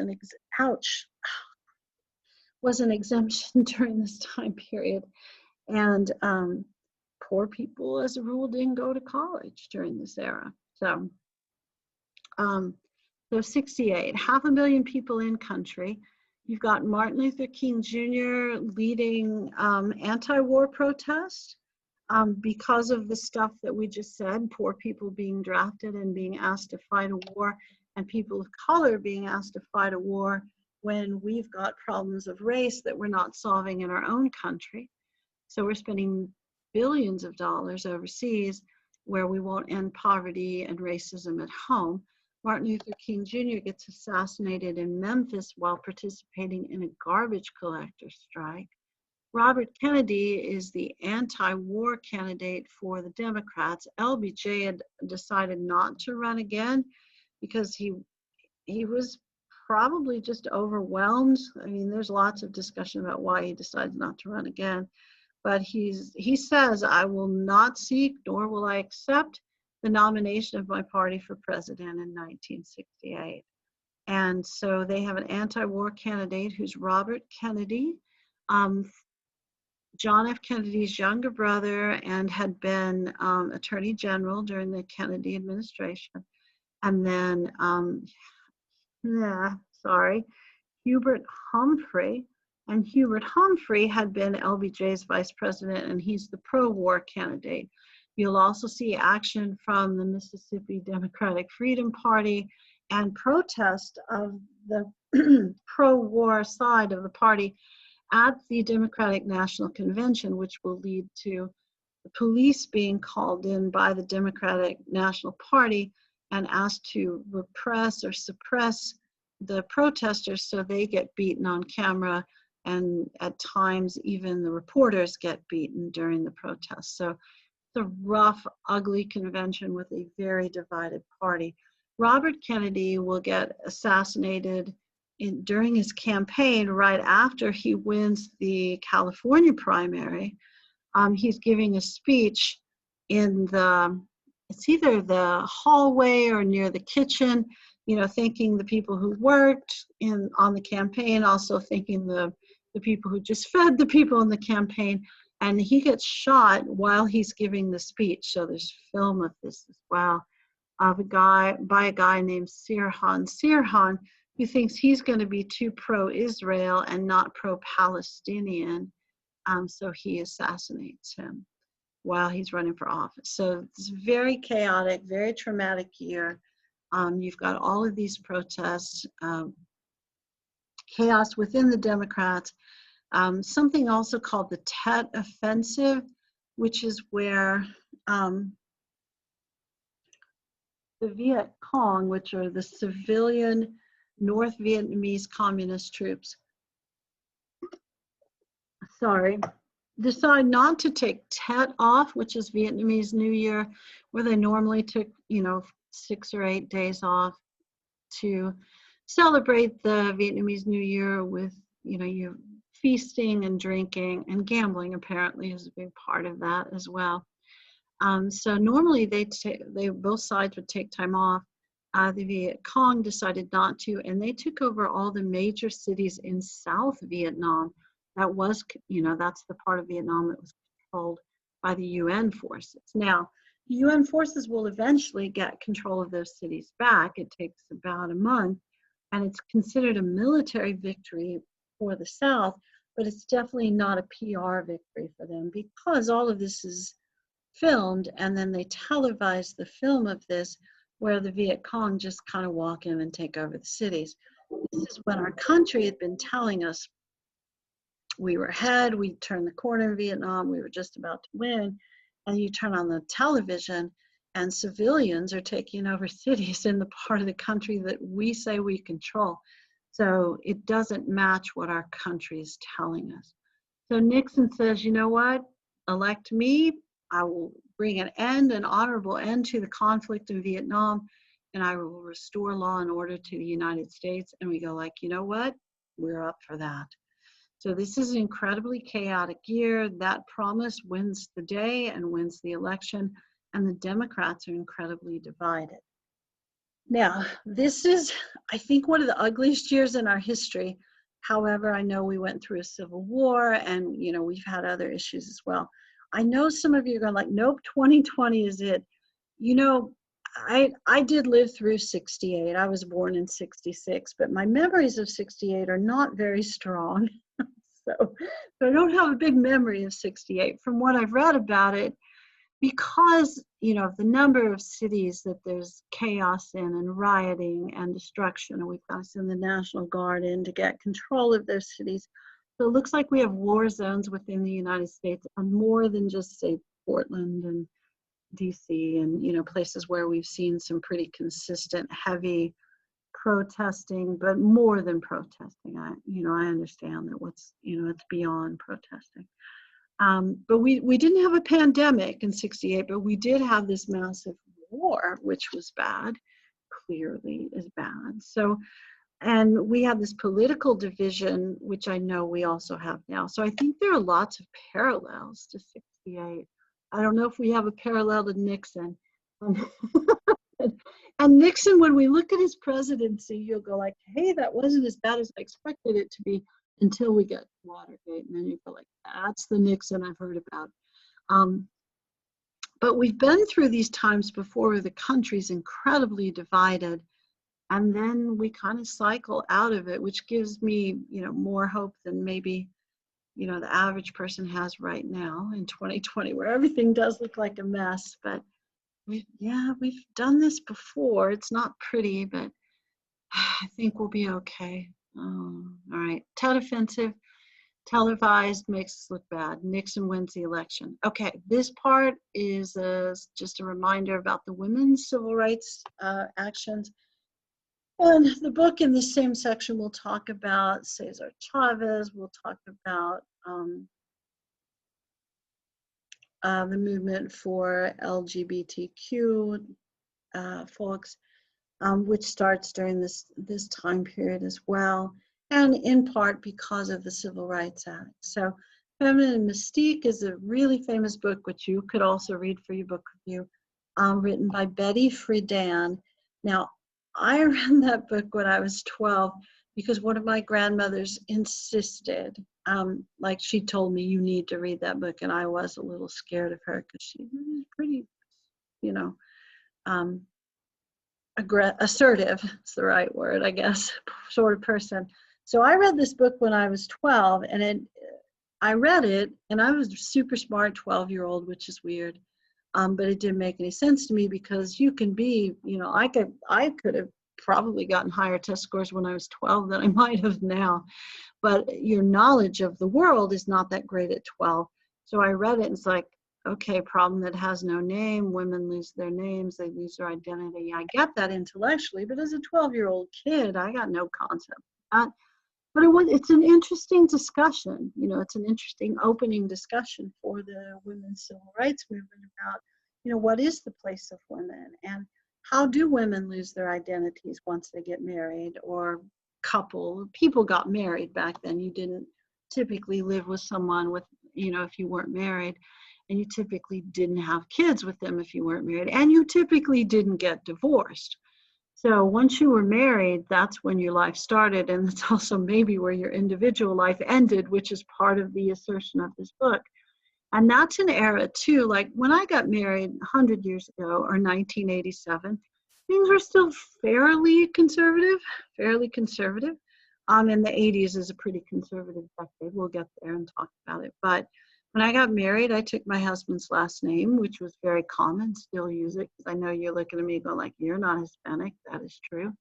was an exemption during this time period. And poor people, as a rule, didn't go to college during this era. So 68, 500,000 people in country. You've got Martin Luther King Jr. leading anti-war protests because of the stuff that we just said, poor people being drafted and being asked to fight a war, and people of color being asked to fight a war when we've got problems of race that we're not solving in our own country. So we're spending billions of dollars overseas where we won't end poverty and racism at home. Martin Luther King Jr. gets assassinated in Memphis while participating in a garbage collector strike. Robert Kennedy is the anti-war candidate for the Democrats. LBJ had decided not to run again because he was probably just overwhelmed. I mean, there's lots of discussion about why he decided not to run again. But he says, I will not seek nor will I accept the nomination of my party for president in 1968. And so they have an anti-war candidate who's Robert Kennedy, John F. Kennedy's younger brother, and had been Attorney General during the Kennedy administration. And then, Hubert Humphrey. And Hubert Humphrey had been LBJ's vice president, and he's the pro-war candidate. You'll also see action from the Mississippi Democratic Freedom Party and protest of the pro-war side of the party at the Democratic National Convention, which will lead to the police being called in by the Democratic National Party and asked to repress or suppress the protesters so they get beaten on camera. And at times, even the reporters get beaten during the protests. So it's a rough, ugly convention with a very divided party. Robert Kennedy will get assassinated during his campaign right after he wins the California primary. He's giving a speech in it's either the hallway or near the kitchen, thanking the people who worked on the campaign, also thanking the people who just fed the people in the campaign, and he gets shot while he's giving the speech. So there's film of this as well, of a guy named Sirhan Sirhan, who thinks he's going to be too pro-Israel and not pro-Palestinian. So he assassinates him while he's running for office. So it's very chaotic, very traumatic year. You've got all of these protests, chaos within the Democrats, something also called the Tet Offensive, which is where the Viet Cong, which are the civilian North Vietnamese communist troops, decide not to take Tet off, which is Vietnamese New Year, where they normally took, 6 or 8 days off to celebrate the Vietnamese New Year with, you feasting and drinking, and gambling apparently is a big part of that as well. So normally both sides would take time off. The Viet Cong decided not to, and they took over all the major cities in South Vietnam. That was, that's the part of Vietnam that was controlled by the UN forces. Now, the UN forces will eventually get control of those cities back. It takes about a month, and it's considered a military victory for the South, but it's definitely not a PR victory for them because all of this is filmed, and then they televise the film of this where the Viet Cong just kind of walk in and take over the cities. This is when our country had been telling us we were ahead, we turned the corner in Vietnam, we were just about to win, and you turn on the television and civilians are taking over cities in the part of the country that we say we control. So it doesn't match what our country is telling us. So Nixon says, you know what, elect me, I will bring an honorable end to the conflict in Vietnam, and I will restore law and order to the United States. And we go like, you know what, we're up for that. So this is an incredibly chaotic year. That promise wins the day and wins the election, and the Democrats are incredibly divided. Now, this is, I think, one of the ugliest years in our history. However, I know we went through a civil war, and we've had other issues as well. I know some of you are going like, nope, 2020 is it. I did live through 68. I was born in 66, but my memories of 68 are not very strong. So I don't have a big memory of 68 from what I've read about it, because of the number of cities that there's chaos in and rioting and destruction, and we've got to send the National Guard in to get control of those cities. So it looks like we have war zones within the United States on more than just, say, Portland and DC and places where we've seen some pretty consistent heavy protesting, but more than protesting. I understand that it's beyond protesting. But we didn't have a pandemic in 68, but we did have this massive war, which was bad, clearly is bad. So, and we have this political division, which I know we also have now. So I think there are lots of parallels to 68. I don't know if we have a parallel to Nixon. And Nixon, when we look at his presidency, you'll go like, hey, that wasn't as bad as I expected it to be, until we get Watergate, and then you go like, that's the Nixon I've heard about. But we've been through these times before where the country's incredibly divided, and then we kind of cycle out of it, which gives me, more hope than maybe, the average person has right now in 2020, where everything does look like a mess. But we've done this before. It's not pretty, but I think we'll be okay. Oh, all right. Tet Offensive, televised, makes us look bad. Nixon wins the election. Okay, this part is just a reminder about the women's civil rights actions. And the book in the same section will talk about Cesar Chavez. We'll talk about the movement for LGBTQ folks, which starts during this time period as well, and in part because of the Civil Rights Act. So Feminine Mystique is a really famous book, which you could also read for your book review, written by Betty Friedan. Now, I read that book when I was 12 because one of my grandmothers insisted, like she told me, you need to read that book, and I was a little scared of her because she was pretty, assertive, is the right word, I guess, sort of person. So I read this book when I was 12, and I read it, and I was a super smart 12-year-old, which is weird, but it didn't make any sense to me because you can be, I could have probably gotten higher test scores when I was 12 than I might have now, but your knowledge of the world is not that great at 12. So I read it, and it's like, okay, problem that has no name, women lose their names, they lose their identity. I get that intellectually, but as a 12-year-old kid, I got no concept of that. But it's an interesting discussion. It's an interesting opening discussion for the women's civil rights movement about, what is the place of women, and how do women lose their identities once they get married or people got married back then. You didn't typically live with someone with, if you weren't married, and you typically didn't have kids with them if you weren't married, and you typically didn't get divorced. So once you were married, that's when your life started, and it's also maybe where your individual life ended, which is part of the assertion of this book. And that's an era too, like when I got married 100 years ago, or 1987, things were still fairly conservative, and the 80s is a pretty conservative decade. We'll get there and talk about it. But when I got married, I took my husband's last name, which was very common. Still use it because I know you're looking at me going like, you're not Hispanic. That is true.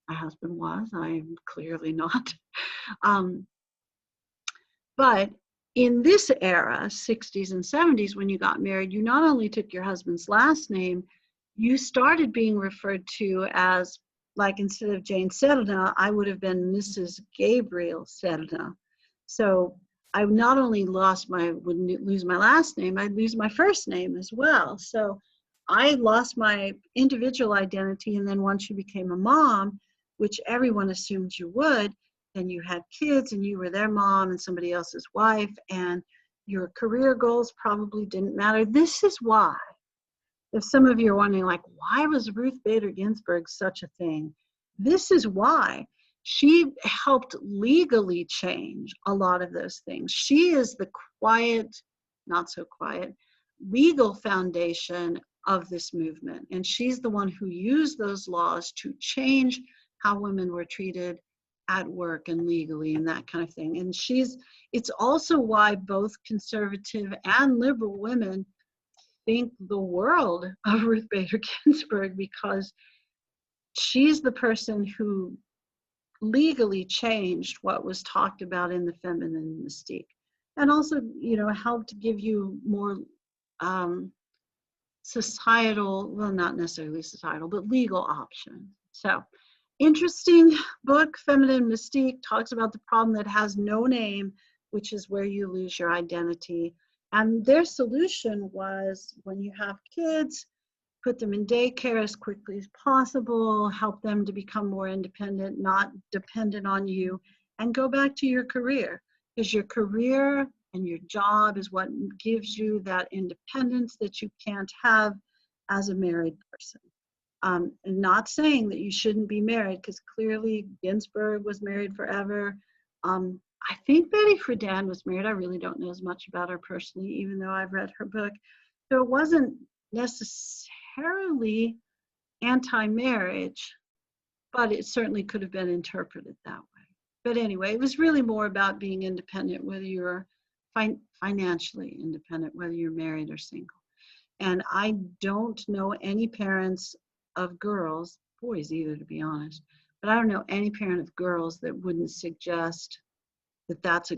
My husband was. I am clearly not. But in this era, 60s and 70s, when you got married, you not only took your husband's last name, you started being referred to as, like, instead of Jane Serna, I would have been Mrs. Gabriel Serna. So I not only wouldn't lose my last name, I'd lose my first name as well. So I lost my individual identity, and then once you became a mom, which everyone assumed you would, and you had kids and you were their mom and somebody else's wife, and your career goals probably didn't matter. This is why, if some of you are wondering, like, why was Ruth Bader Ginsburg such a thing? This is why. She helped legally change a lot of those things. She is the quiet, not so quiet, legal foundation of this movement. And she's the one who used those laws to change how women were treated at work and legally and that kind of thing. And it's also why both conservative and liberal women think the world of Ruth Bader Ginsburg, because she's the person who legally changed what was talked about in the feminine mystique, and also, helped give you more societal, well, not necessarily societal, but legal options. So, interesting book, Feminine Mystique, talks about the problem that has no name, which is where you lose your identity. And their solution was, when you have kids, put them in daycare as quickly as possible, help them to become more independent, not dependent on you, and go back to your career. Because your career and your job is what gives you that independence that you can't have as a married person. And not saying that you shouldn't be married, because clearly Ginsburg was married forever. I think Betty Friedan was married. I really don't know as much about her personally, even though I've read her book. So it wasn't necessarily anti-marriage, but it certainly could have been interpreted that way. But anyway, it was really more about being independent, whether you're financially independent, whether you're married or single. And I don't know any parents of girls, boys either, to be honest, but I don't know any parent of girls that wouldn't suggest that that's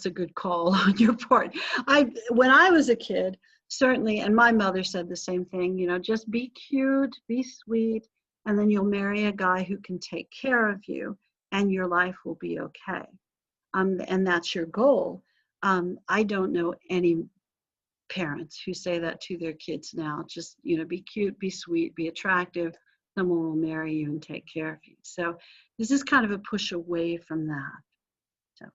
a good call on your part. When I was a kid, certainly, and my mother said the same thing, just be cute, be sweet, and then you'll marry a guy who can take care of you, and your life will be okay. And that's your goal. I don't know any parents who say that to their kids now. Just, be cute, be sweet, be attractive, someone will marry you and take care of you. So this is kind of a push away from that. So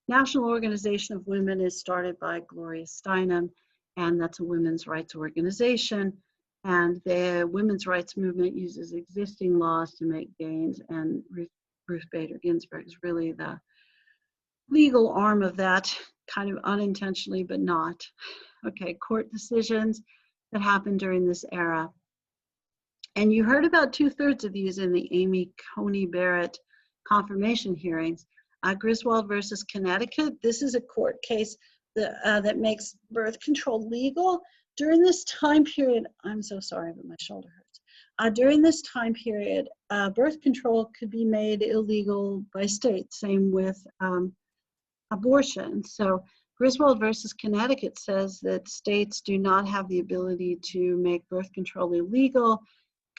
National Organization of Women is started by Gloria Steinem, and that's a women's rights organization. And the women's rights movement uses existing laws to make gains, and Ruth Bader Ginsburg is really the legal arm of that, kind of unintentionally, but not. Okay, court decisions that happened during this era. And you heard about 2/3 of these in the Amy Coney Barrett confirmation hearings. Griswold versus Connecticut. This is a court case that makes birth control legal. During this time period, I'm so sorry, but my shoulder hurts. During this time period, birth control could be made illegal by state, same with abortion. So Griswold versus Connecticut says that states do not have the ability to make birth control illegal,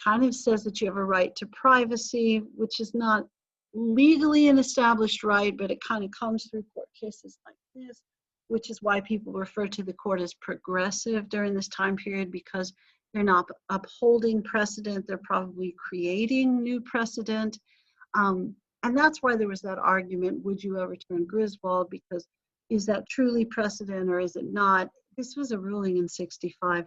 kind of says that you have a right to privacy, which is not legally an established right, but it kind of comes through court cases like this, which is why people refer to the court as progressive during this time period, because they're not upholding precedent, they're probably creating new precedent. And that's why there was that argument, would you overturn Griswold? Because is that truly precedent or is it not? This was a ruling in 65.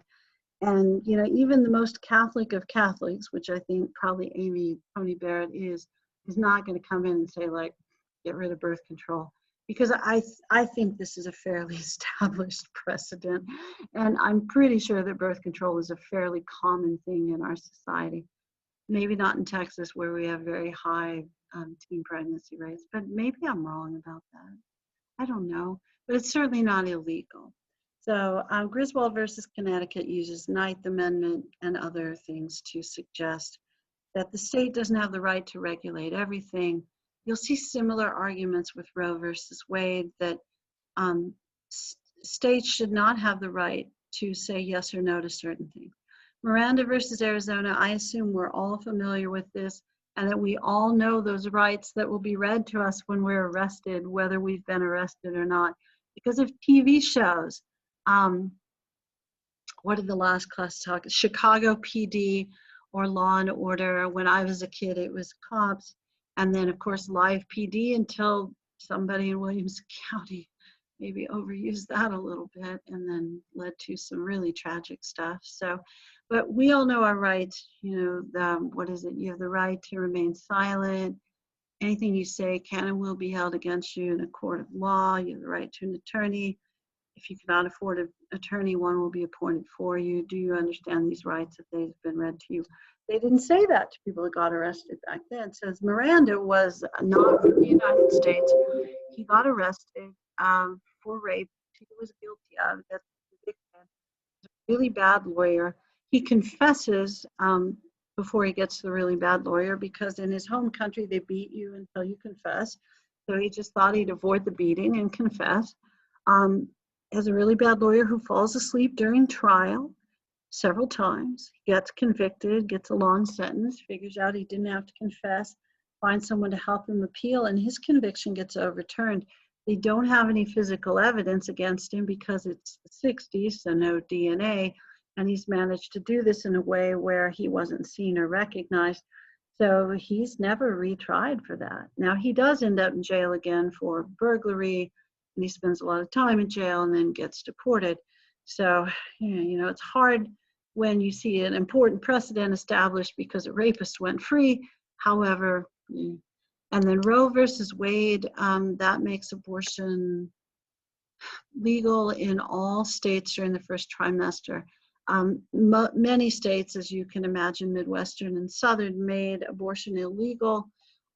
And, even the most Catholic of Catholics, which I think probably Amy Coney Barrett is not going to come in and say, like, get rid of birth control. Because I think this is a fairly established precedent. And I'm pretty sure that birth control is a fairly common thing in our society. Maybe not in Texas where we have very high teen pregnancy rates, but maybe I'm wrong about that. I don't know, but it's certainly not illegal. So Griswold versus Connecticut uses Ninth Amendment and other things to suggest that the state doesn't have the right to regulate everything. You'll see similar arguments with Roe versus Wade, that states should not have the right to say yes or no to certain things. Miranda versus Arizona, I assume we're all familiar with this, and that we all know those rights that will be read to us when we're arrested, whether we've been arrested or not, because of TV shows. What did the last class talk? Chicago PD or Law and Order. When I was a kid, it was cops. And then, of course, Live PD until somebody in Williamson County maybe overused that a little bit and then led to some really tragic stuff. So, but we all know our rights. You know, what is it? You have the right to remain silent. Anything you say can and will be held against you in a court of law. You have the right to an attorney. If you cannot afford an attorney, one will be appointed for you. Do you understand these rights if they've been read to you? They didn't say that to people that got arrested back then. It says Miranda was not from the United States. He got arrested for rape. He was guilty of it. He's a really bad lawyer. He confesses before he gets to the really bad lawyer, because in his home country, they beat you until you confess. So he just thought he'd avoid the beating and confess. As a really bad lawyer who falls asleep during trial several times, gets convicted, gets a long sentence, figures out he didn't have to confess, finds someone to help him appeal, and his conviction gets overturned. They don't have any physical evidence against him because it's the 60s, so no DNA, and he's managed to do this in a way where he wasn't seen or recognized. So he's never retried for that. Now, he does end up in jail again for burglary, and he spends a lot of time in jail and then gets deported. So, you know, it's hard when you see an important precedent established because a rapist went free. However, and then Roe versus Wade, that makes abortion legal in all states during the first trimester. Many states, as you can imagine, Midwestern and Southern, made abortion illegal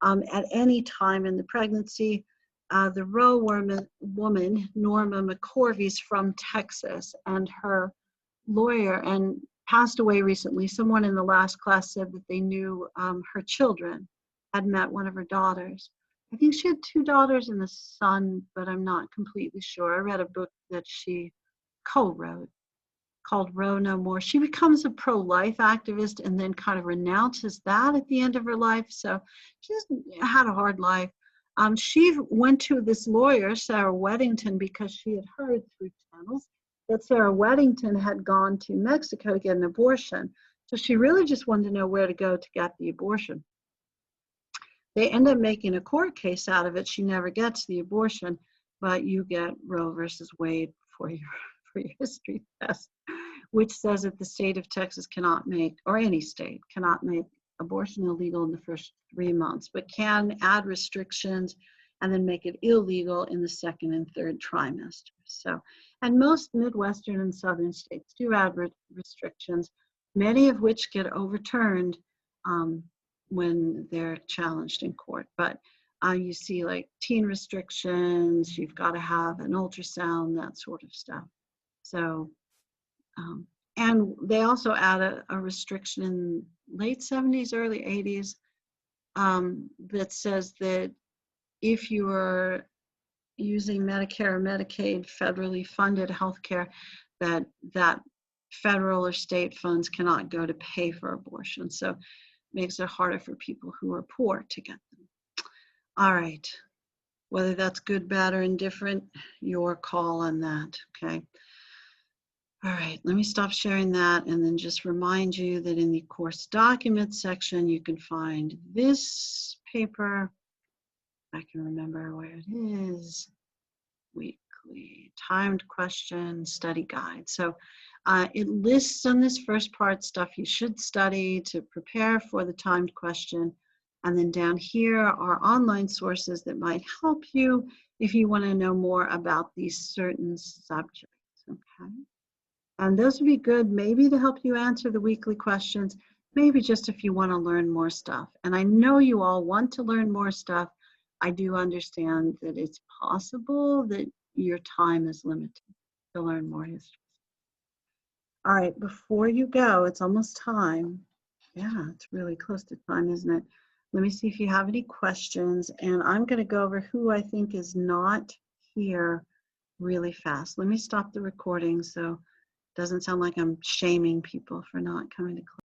at any time in the pregnancy. The Roe woman, Norma McCorvey's from Texas, and her lawyer, and passed away recently. Someone in the last class said that they knew her children, had met one of her daughters. I think she had 2 daughters and a son, but I'm not completely sure. I read a book that she co-wrote called Roe No More. She becomes a pro-life activist and then kind of renounces that at the end of her life. So she's had a hard life. She went to this lawyer, Sarah Weddington, because she had heard through channels that Sarah Weddington had gone to Mexico to get an abortion. So she really just wanted to know where to go to get the abortion. They end up making a court case out of it. She never gets the abortion, but you get Roe versus Wade for your history test, which says that the state of Texas cannot make, or any state cannot make, abortion illegal in the first 3 months, but can add restrictions and then make it illegal in the second and third trimester. So, and most Midwestern and Southern states do add restrictions, many of which get overturned when they're challenged in court. But you see like teen restrictions, you've got to have an ultrasound, that sort of stuff. So, and they also add a restriction in late 70s, early 80s that says that if you are using Medicare or Medicaid, federally funded healthcare, that federal or state funds cannot go to pay for abortion. So it makes it harder for people who are poor to get them. All right, whether that's good, bad, or indifferent, your call on that, okay? All right, let me stop sharing that and then just remind you that in the course documents section, you can find this paper. I can remember where it is. Weekly timed question study guide. So it lists on this first part stuff you should study to prepare for the timed question. And then down here are online sources that might help you if you want to know more about these certain subjects, okay? And those would be good maybe to help you answer the weekly questions, maybe just if you want to learn more stuff. And I know you all want to learn more stuff. I do understand that it's possible that your time is limited to learn more history. All right, before you go, it's almost time. Yeah, it's really close to time, isn't it? Let me see if you have any questions, and I'm going to go over who I think is not here really fast. Let me stop the recording so it doesn't sound like I'm shaming people for not coming to class.